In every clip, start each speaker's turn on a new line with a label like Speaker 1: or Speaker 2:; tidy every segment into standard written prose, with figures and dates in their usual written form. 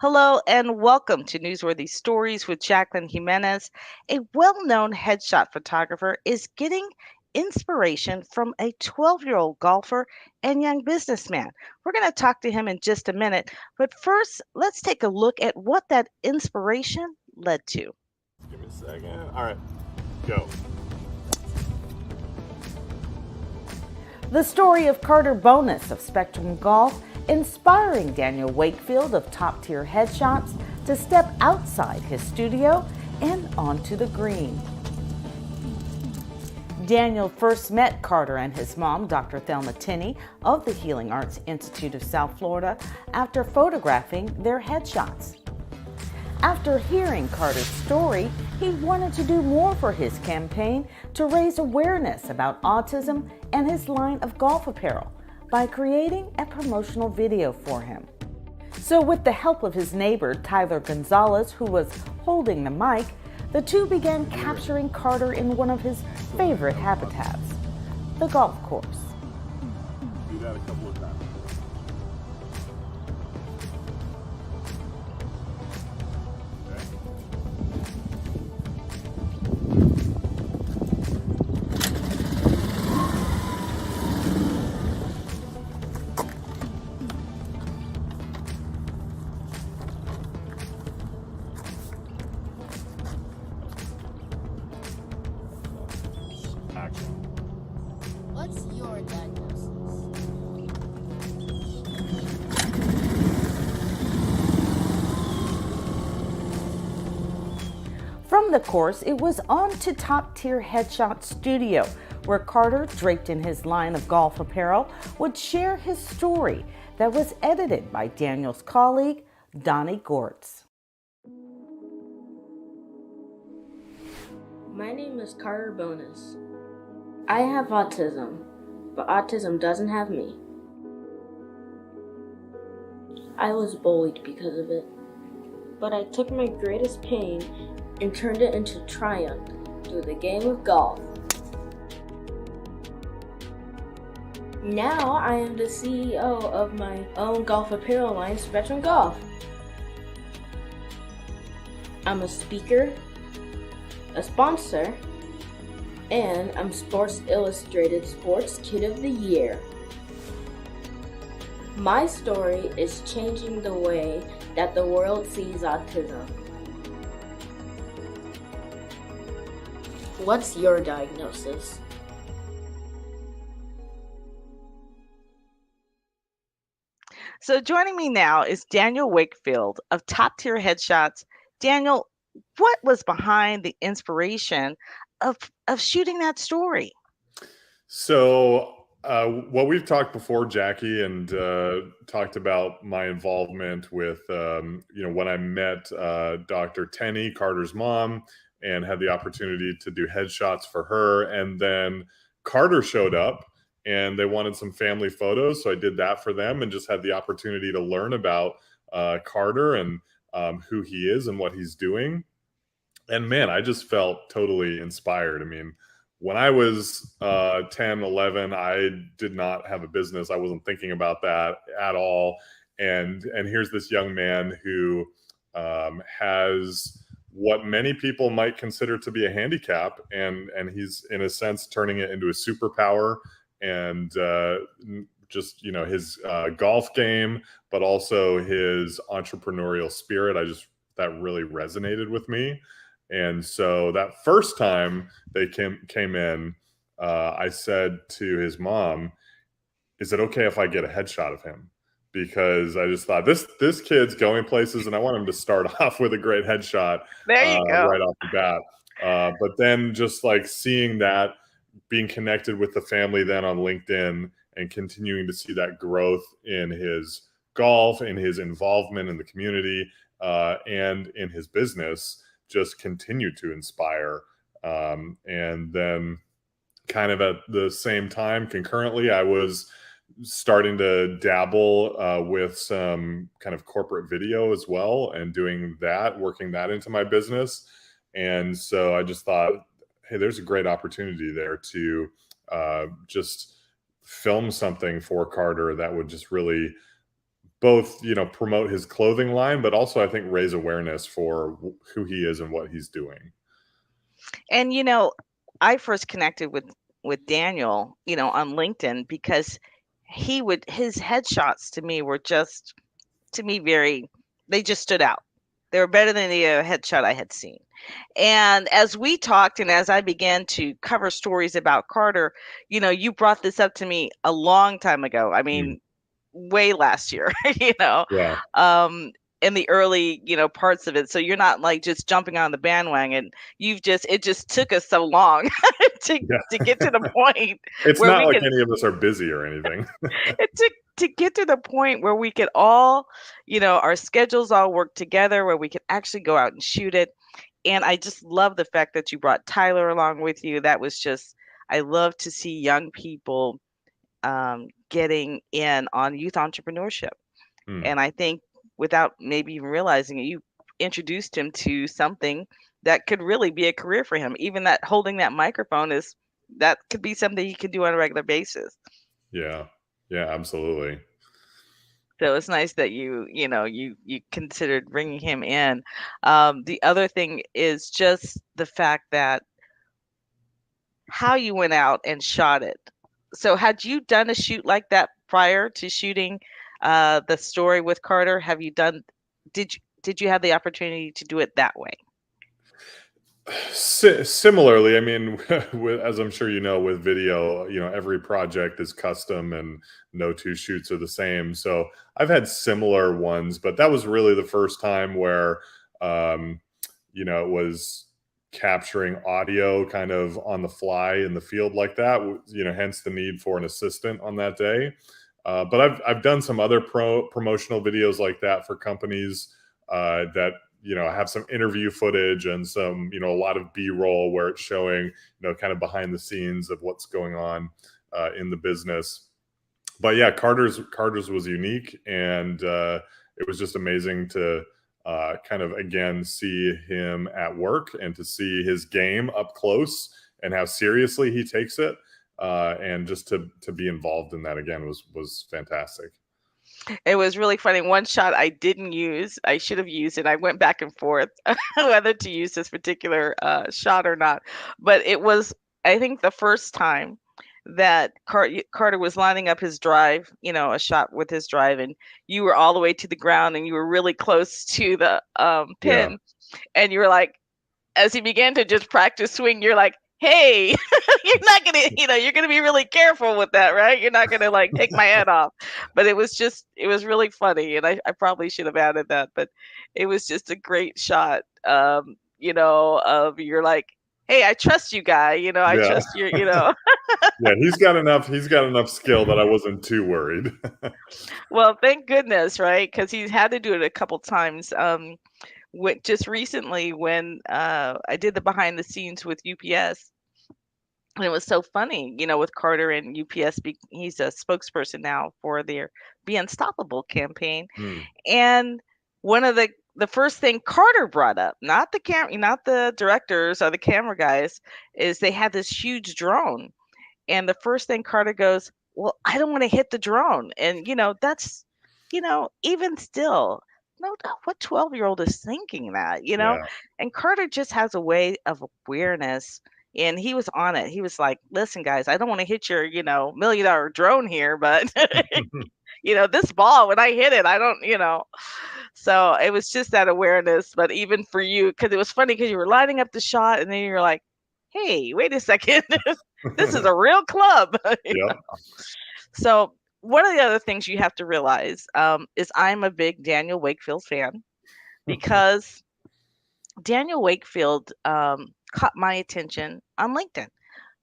Speaker 1: Hello and welcome to Newsworthy Stories with Jacqueline Jimenez. A well known headshot photographer is getting inspiration from a 12-year-old golfer and young businessman. We're going to talk to him in just a minute, but first, let's take a look at what that inspiration led to.
Speaker 2: Give me a second. All right, go.
Speaker 3: The story of Carter Bonus of Spectrum Golf inspiring Daniel Wakefield of Top Tier Headshots to step outside his studio and onto the green. Daniel first met Carter and his mom, Dr. Thelma Tinney of the Healing Arts Institute of South Florida, after photographing their headshots. After hearing Carter's story, he wanted to do more for his campaign to raise awareness about autism and his line of golf apparel by creating a promotional video for him. So with the help of his neighbor, Tyler Gonzalez, who was holding the mic, the two began capturing Carter in one of his favorite habitats, the golf course.
Speaker 2: Do that a couple of times. Action.
Speaker 4: What's your diagnosis?
Speaker 3: From the course, it was on to Top Tier Headshot Studio, where Carter, draped in his line of golf apparel, would share his story that was edited by Daniel's colleague, Donnie Gortz.
Speaker 5: My name is Carter Bonus. I have autism, but autism doesn't have me. I was bullied because of it, but I took my greatest pain and turned it into triumph through the game of golf. Now I am the CEO of my own golf apparel line, Spectrum Golf. I'm a speaker, a sponsor, and I'm Sports Illustrated Sports Kid of the Year. My story is changing the way that the world sees autism. What's your diagnosis?
Speaker 1: So joining me now is Daniel Wakefield of Top Tier Headshots. Daniel, what was behind the inspiration of shooting that story?
Speaker 2: So, what we've talked before, Jackie, and talked about my involvement with, when I met Dr. Tenney, Carter's mom, and had the opportunity to do headshots for her. And then Carter showed up and they wanted some family photos. So I did that for them and just had the opportunity to learn about Carter and who he is and what he's doing. And man, I just felt totally inspired. I mean, when I was 10, 11, I did not have a business. I wasn't thinking about that at all. And here's this young man who has what many people might consider to be a handicap, and he's in a sense turning it into a superpower. And just his golf game, but also his entrepreneurial spirit. That really resonated with me. And so that first time they came in, I said to his mom, "Is it okay if I get a headshot of him?" Because I just thought this kid's going places, and I want him to start off with a great headshot
Speaker 1: There you go.
Speaker 2: right off the bat. But then just like seeing that, being connected with the family then on LinkedIn, and continuing to see that growth in his golf, in his involvement in the community, and in his business, just continued to inspire. And then kind of at the same time, concurrently, I was starting to dabble with some kind of corporate video as well, and doing that, working that into my business. And so I just thought, hey, there's a great opportunity there to just film something for Carter that would just really both, promote his clothing line, but also I think raise awareness for who he is and what he's doing.
Speaker 1: And I first connected with Daniel, on LinkedIn because his headshots to me were just to me very they just stood out. They were better than any headshot I had seen. And as we talked and as I began to cover stories about Carter, you brought this up to me a long time ago. I
Speaker 2: Mm.
Speaker 1: mean, way last year, you know,
Speaker 2: Yeah.
Speaker 1: um, in the early, parts of it. So you're not like just jumping on the bandwagon. It just took us so long to
Speaker 2: Yeah.
Speaker 1: to get to the point
Speaker 2: It's
Speaker 1: where
Speaker 2: not
Speaker 1: we
Speaker 2: like
Speaker 1: could
Speaker 2: any of us are busy or anything.
Speaker 1: it took to get to the point where we could all, our schedules all work together where we could actually go out and shoot it. And I just love the fact that you brought Tyler along with you. That was just I love to see young people getting in on youth entrepreneurship.
Speaker 2: Hmm.
Speaker 1: And I think without maybe even realizing it, you introduced him to something that could really be a career for him. Even that holding that microphone that could be something he could do on a regular basis.
Speaker 2: Yeah. Yeah, absolutely.
Speaker 1: So it's nice that you considered bringing him in. The other thing is just the fact that how you went out and shot it. So had you done a shoot like that prior to shooting the story with Carter? Did you have the opportunity to do it that way?
Speaker 2: Similarly, I mean, as I'm sure you know, with video, every project is custom and no two shoots are the same. So I've had similar ones, but that was really the first time where, um, it was capturing audio kind of on the fly in the field like that, hence the need for an assistant on that day. But I've done some other promotional videos like that for companies that have some interview footage and some a lot of b-roll where it's showing kind of behind the scenes of what's going on in the business. But yeah, Carter's was unique, and it was just amazing to kind of again see him at work and to see his game up close and how seriously he takes it, and just to be involved in that again was fantastic.
Speaker 1: It was really funny. One shot I didn't use, I should have used it. I went back and forth whether to use this particular shot or not. But it was, I think, the first time that Carter was lining up his drive, a shot with his drive, and you were all the way to the ground and you were really close to the
Speaker 2: Yeah.
Speaker 1: pin. And you were like, as he began to just practice swing, you're like, hey, you're not gonna, you're gonna be really careful with that, right? You're not gonna like take my head off. But it was really funny, and I probably should have added that, but it was just a great shot. Of you're like, hey, I trust you, guy. I
Speaker 2: Yeah.
Speaker 1: trust you.
Speaker 2: Yeah, he's got enough skill that I wasn't too worried.
Speaker 1: Well, thank goodness, right? Because he's had to do it a couple times. Just recently when I did the behind the scenes with UPS. And it was so funny, with Carter and UPS. He's a spokesperson now for their Be Unstoppable campaign.
Speaker 2: Hmm.
Speaker 1: And one of the first thing Carter brought up, not the directors or the camera guys, is they had this huge drone. And the first thing Carter goes, well, I don't want to hit the drone. And that's, even still, no doubt what 12-year-old is thinking that.
Speaker 2: Yeah.
Speaker 1: And Carter just has a way of awareness, and he was on it. He was like, listen, guys, I don't want to hit your, $1 million drone here, but this ball, when I hit it, I don't. So it was just that awareness. But even for you, because it was funny because you were lining up the shot and then you're like, hey, wait a second. This is a real club.
Speaker 2: Yep.
Speaker 1: So one of the other things you have to realize is I'm a big Daniel Wakefield fan because Daniel Wakefield caught my attention on LinkedIn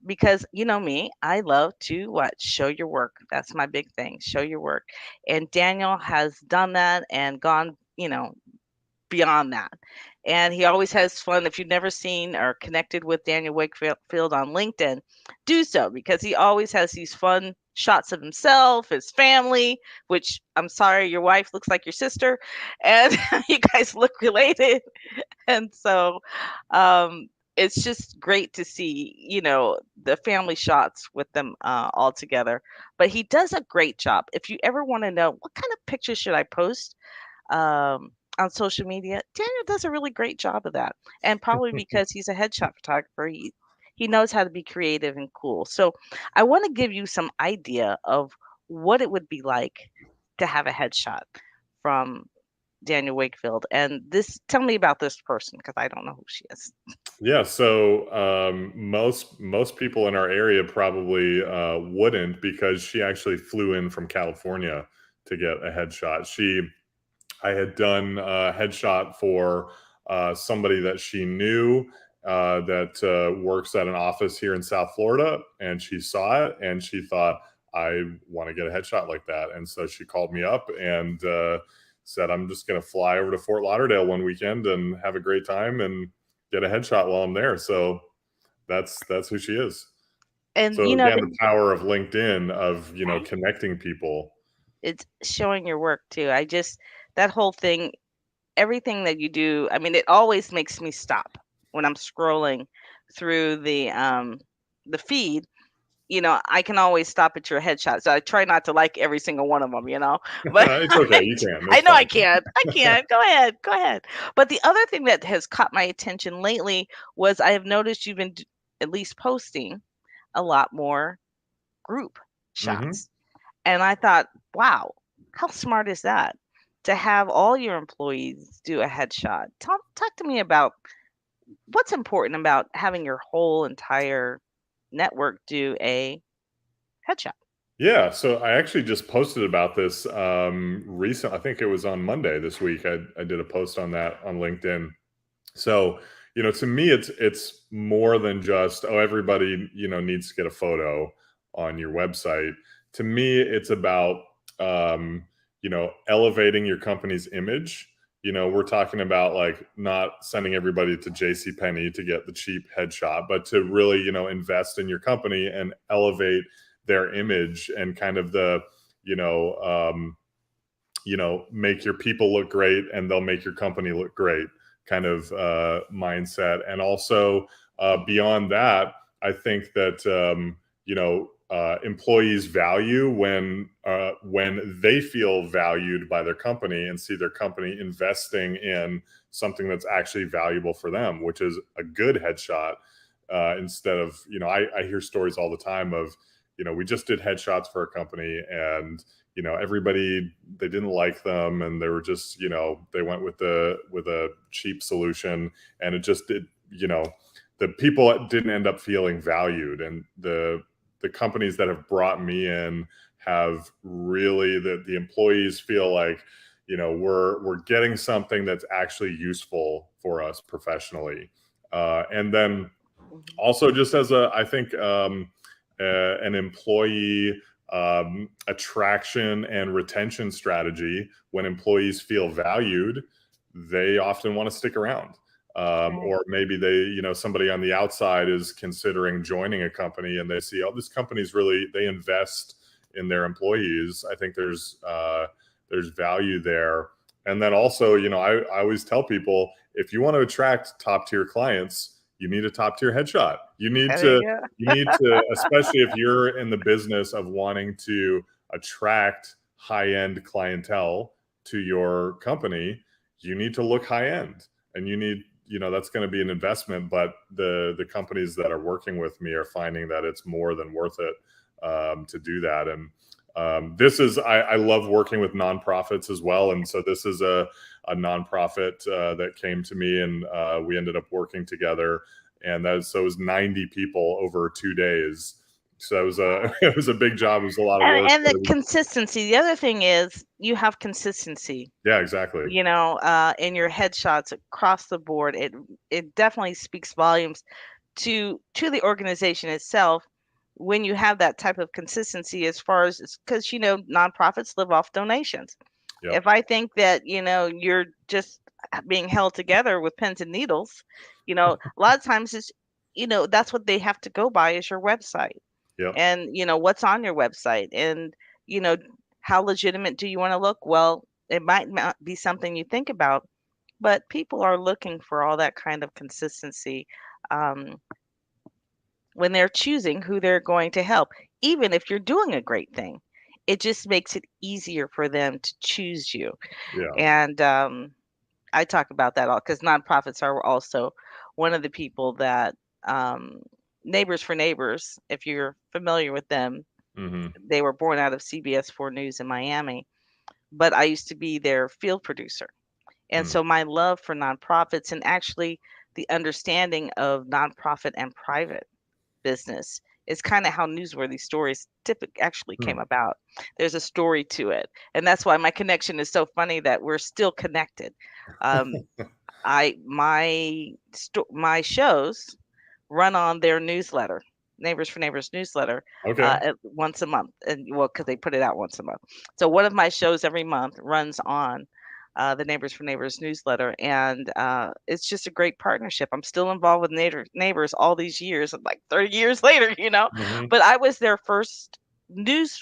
Speaker 1: because you know me, I love to what? Show your work. That's my big thing. Show your work. And Daniel has done that and gone, beyond that. And he always has fun. If you've never seen or connected with Daniel Wakefield on LinkedIn, do so because he always has these fun shots of himself, his family, which I'm sorry, your wife looks like your sister, and you guys look related. And so, um, it's just great to see, the family shots with them all together. But he does a great job. If you ever want to know what kind of pictures should I post on social media, Daniel does a really great job of that. And probably because he's a headshot photographer, he knows how to be creative and cool. So I want to give you some idea of what it would be like to have a headshot from Daniel Wakefield. And tell me about this person because I don't know who she is.
Speaker 2: Yeah, so most people in our area probably wouldn't, because she actually flew in from California to get a headshot. I had done a headshot for somebody that she knew that works at an office here in South Florida, and she saw it and she thought, I want to get a headshot like that. And so she called me up and said, I'm just going to fly over to Fort Lauderdale one weekend and have a great time and get a headshot while I'm there. So that's who she is.
Speaker 1: And
Speaker 2: So again, the power of LinkedIn, of
Speaker 1: right,
Speaker 2: connecting people.
Speaker 1: it's showing your work too. That whole thing, everything that you do, I mean, it always makes me stop when I'm scrolling through the feed. I can always stop at your headshot. So I try not to like every single one of them, but
Speaker 2: It's okay, you can.
Speaker 1: I
Speaker 2: It's
Speaker 1: know I
Speaker 2: fine.
Speaker 1: can't. I can't. Go ahead. Go ahead. But the other thing that has caught my attention lately was I have noticed you've been at least posting a lot more group
Speaker 2: Hmm.
Speaker 1: shots. And I thought, wow, how smart is that to have all your employees do a headshot? Talk to me about what's important about having your whole entire network do a headshot.
Speaker 2: Yeah, so I actually just posted about this recent. I think it was on Monday this week. I did a post on that on LinkedIn. So, to me, it's more than just, oh, everybody, needs to get a photo on your website. To me, it's about elevating your company's image. We're talking about, like, not sending everybody to J.C. Penney to get the cheap headshot, but to really, invest in your company and elevate their image, and kind of you know, um, make your people look great and they'll make your company look great kind of mindset. And also, beyond that, I think that employees value when they feel valued by their company and see their company investing in something that's actually valuable for them, which is a good headshot. Instead of, I hear stories all the time of, we just did headshots for a company, and everybody, they didn't like them, and they were just, they went with a cheap solution, and it just did, the people didn't end up feeling valued. And the companies that have brought me in have really, the employees feel like, we're getting something that's actually useful for us professionally. And then
Speaker 1: Mhm.
Speaker 2: also, just as I think an employee attraction and retention strategy, when employees feel valued, they often want to stick around.
Speaker 1: Right.
Speaker 2: Or maybe somebody on the outside is considering joining a company, and they see, oh, this company's really, they invest in their employees. I think there's value there. And then also, I always tell people, if you want to attract top tier clients, you need a top tier headshot.
Speaker 1: There you go.
Speaker 2: You need to, especially if you're in the business of wanting to attract high end clientele to your company, you need to look high end, and that's going to be an investment. But the companies that are working with me are finding that it's more than worth it to do that. And I love working with nonprofits as well. And so this is a nonprofit that came to me, and we ended up working together. And so it was 90 people over 2 days. So it was it was a big job. It was a lot of work.
Speaker 1: And the consistency. The other thing is you have consistency.
Speaker 2: Yeah, exactly.
Speaker 1: In your headshots across the board. It definitely speaks volumes to the organization itself when you have that type of consistency, as far as, because nonprofits live off donations.
Speaker 2: Yep.
Speaker 1: If I think that you're just being held together with pins and needles, a lot of times it's that's what they have to go by, is your website.
Speaker 2: Yep.
Speaker 1: And what's on your website, and you know how legitimate do you want to look. Well, it might not be something you think about, but people are looking for all that kind of consistency. um, when they're choosing who they're going to help, even if you're doing a great thing. It just makes it easier for them to choose you.
Speaker 2: Yeah.
Speaker 1: And I talk about that all because nonprofits are also one of the people that um, Neighbors for Neighbors, if you're familiar with them,
Speaker 2: Hmm.
Speaker 1: they were born out of CBS 4 News in Miami, but I used to be their field producer. And
Speaker 2: Mm.
Speaker 1: so my love for nonprofits and actually the understanding of nonprofit and private business is kind of how Newsworthy Stories actually came
Speaker 2: Mm.
Speaker 1: about. There's a story to it, and that's why my connection is so funny that we're still connected. Um, my shows run on their newsletter, Neighbors for Neighbors newsletter,
Speaker 2: Okay.
Speaker 1: once a month, and well, because they put it out once a month. So one of my shows every month runs on the Neighbors for Neighbors newsletter, and it's just a great partnership. I'm still involved with Neighbors all these years, like 30 years later,
Speaker 2: Hmm.
Speaker 1: But I was their first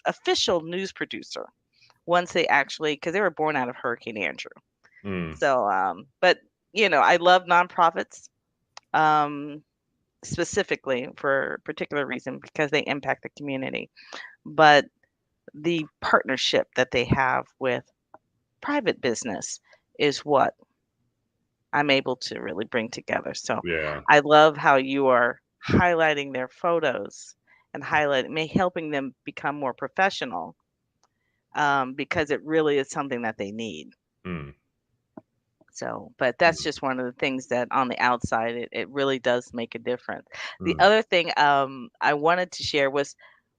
Speaker 1: official news producer once they actually, because they were born out of Hurricane Andrew.
Speaker 2: Mm.
Speaker 1: So, but I love nonprofits. Um, Specifically for a particular reason because they impact the community. But the partnership that they have with private business is what I'm able to really bring together. So
Speaker 2: Yeah.
Speaker 1: I love how you are highlighting their photos and helping them become more professional because it really is something that they need.
Speaker 2: Mm.
Speaker 1: So, but that's just one of the things that on the outside, it really does make a difference. The
Speaker 2: Mm.
Speaker 1: other thing I wanted to share was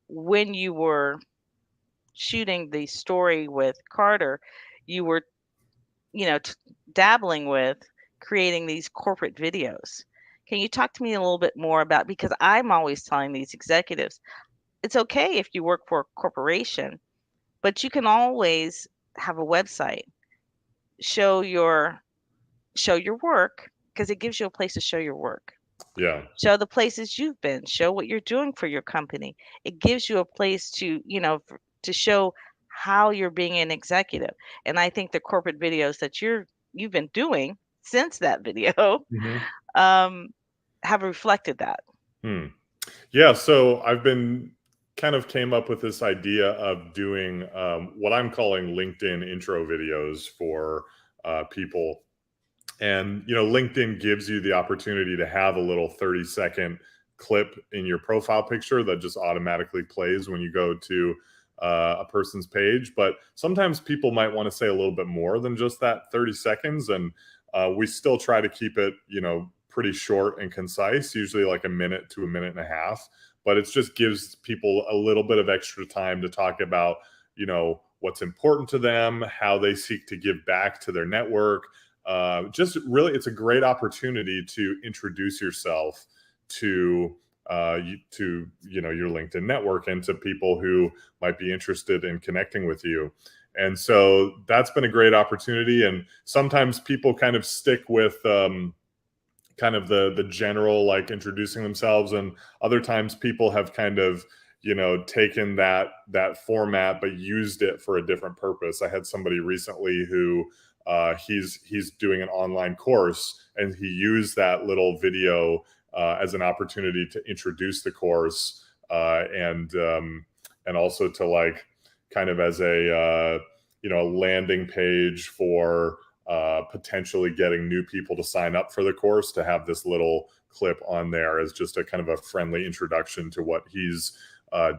Speaker 1: when you were shooting the story with Carter, you were, dabbling with creating these corporate videos. Can you talk to me a little bit more about, because I'm always telling these executives, it's okay if you work for a corporation, but you can always have a website, show your show your work because it gives you a place to show your work.
Speaker 2: Yeah.
Speaker 1: Show the places you've been, show what you're doing for your company. It gives you a place to, to show how you're being an executive. And I think the corporate videos that you've been doing since that video
Speaker 2: Hmm.
Speaker 1: um, have reflected that.
Speaker 2: Hmm. Yeah, so I've been kind of came up with this idea of doing what I'm calling LinkedIn intro videos for people. And, LinkedIn gives you the opportunity to have a little 30-second clip in your profile picture that just automatically plays when you go to a person's page. But sometimes people might want to say a little bit more than just that 30 seconds. And we still try to keep it, pretty short and concise, usually like a minute to a minute and a half. But it just gives people a little bit of extra time to talk about, what's important to them, how they seek to give back to their network. Just really, it's a great opportunity to introduce yourself to your LinkedIn network and to people who might be interested in connecting with you. And so that's been a great opportunity. And sometimes people kind of stick with kind of the general, like, introducing themselves, and other times people have kind of taken that format but used it for a different purpose. I had somebody recently who he's doing an online course, and he used that little video as an opportunity to introduce the course, and also to, like, kind of as a landing page for potentially getting new people to sign up for the course, to have this little clip on there as just a kind of a friendly introduction to what he's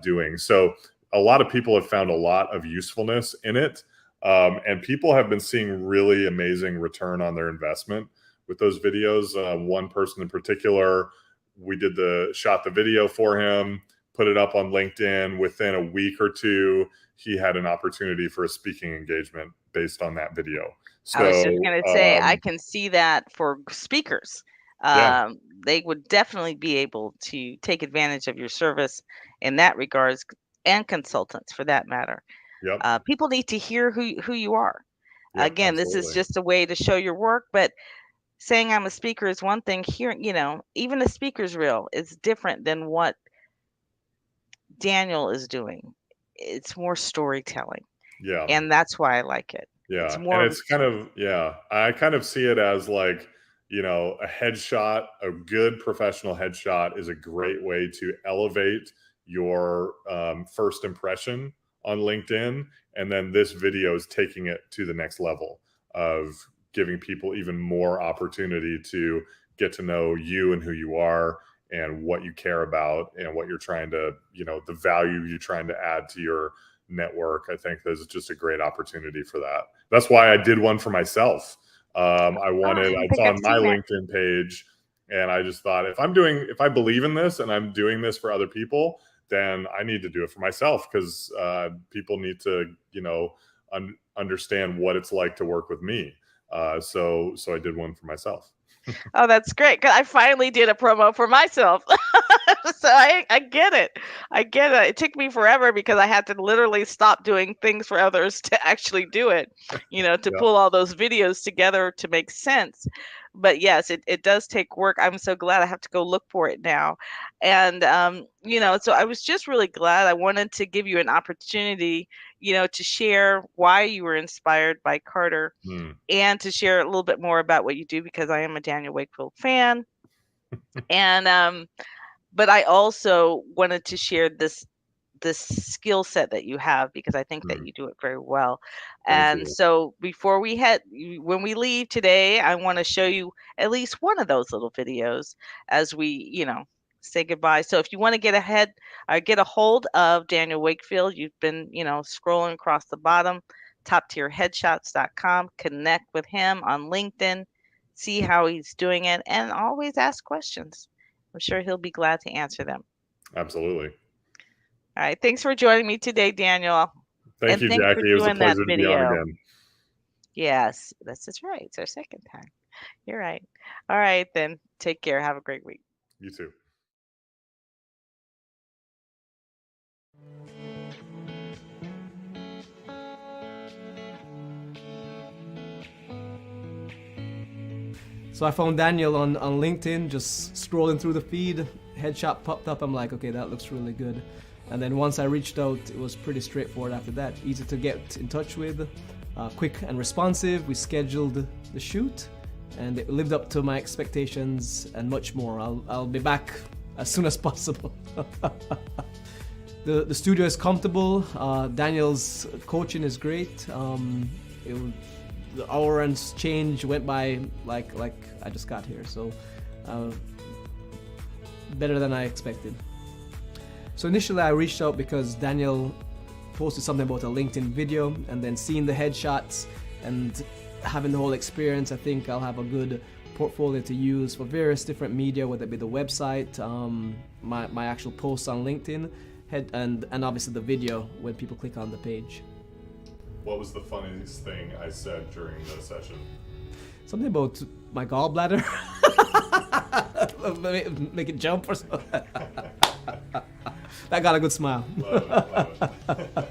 Speaker 2: doing. So a lot of people have found a lot of usefulness in it. And people have been seeing really amazing return on their investment with those videos. One person in particular, we shot the video for him, put it up on LinkedIn. Within a week or two, he had an opportunity for a speaking engagement based on that video.
Speaker 1: I was
Speaker 2: So,
Speaker 1: just going to say, I can see that for speakers.
Speaker 2: yeah,
Speaker 1: They would definitely be able to take advantage of your service in that regards, and consultants for that matter.
Speaker 2: yep,
Speaker 1: People need to hear who you are.
Speaker 2: yep,
Speaker 1: Again, this is
Speaker 2: absolutely.
Speaker 1: just a way to show your work, but saying I'm a speaker is one thing. Hearing, even a speaker's reel is different than what Daniel is doing. It's more storytelling,
Speaker 2: Yeah.
Speaker 1: and that's why I like it. It's
Speaker 2: Yeah, and
Speaker 1: more of
Speaker 2: it's kind of, yeah, I kind of see it as like, a headshot, a good professional headshot is a great way to elevate your first impression on LinkedIn. And then this video is taking it to the next level of giving people even more opportunity to get to know you and who you are and what you care about and what you're trying to, the value you're trying to add to your network. I think there's just a great opportunity for that. That's why I did one for myself. I
Speaker 1: didn't
Speaker 2: it's
Speaker 1: think I've
Speaker 2: on my
Speaker 1: seen it.
Speaker 2: LinkedIn page, and I just thought if I believe in this and I'm doing this for other people, then I need to do it for myself, because people need to, understand what it's like to work with me. So I did one for myself.
Speaker 1: Oh, that's great. 'Cause I finally did a promo for myself. So I get it. I get it. It took me forever because I had to literally stop doing things for others to actually do it, to
Speaker 2: Yeah.
Speaker 1: pull all those videos together to make sense. But yes, it does take work. I'm so glad I have to go look for it now. And, so I was just really glad. I wanted to give you an opportunity, to share why you were inspired by Carter and to share a little bit more about what you do, because I am a Daniel Wakefield fan. And but I also wanted to share this skill set that you have, because I think that
Speaker 2: Mm.
Speaker 1: you do it very well.
Speaker 2: Thank
Speaker 1: And
Speaker 2: you.
Speaker 1: so when we leave today, I want to show you at least one of those little videos as we, say goodbye. So if you want to get a hold of Daniel Wakefield, you've been, scrolling across the bottom, toptierheadshots.com, connect with him on LinkedIn, see how he's doing it, and always ask questions. I'm sure he'll be glad to answer them.
Speaker 2: Absolutely.
Speaker 1: All right. Thanks for joining me today, Daniel.
Speaker 2: Thank
Speaker 1: And
Speaker 2: you,
Speaker 1: thanks for
Speaker 2: Jackie. It was a
Speaker 1: doing that
Speaker 2: pleasure to be on
Speaker 1: video.
Speaker 2: again.
Speaker 1: Yes, that's right. It's our second time. You're right. All right, then. Take care. Have a great week.
Speaker 2: You too.
Speaker 6: So I found Daniel on LinkedIn, just scrolling through the feed. Headshot popped up. I'm like, okay, that looks really good. And then once I reached out, it was pretty straightforward after that. Easy to get in touch with, quick and responsive. We scheduled the shoot, and it lived up to my expectations and much more. I'll be back as soon as possible. The studio is comfortable. Daniel's coaching is great. The hour and change went by like I just got here, so better than I expected. So initially I reached out because Daniel posted something about a LinkedIn video, and then seeing the headshots and having the whole experience, I think I'll have a good portfolio to use for various different media, whether it be the website, my actual posts on LinkedIn, and obviously the video when people click on the page.
Speaker 2: What was the funniest thing I said during the session?
Speaker 6: Something about my gallbladder. Make it jump or something. That got a good smile.
Speaker 2: Love it.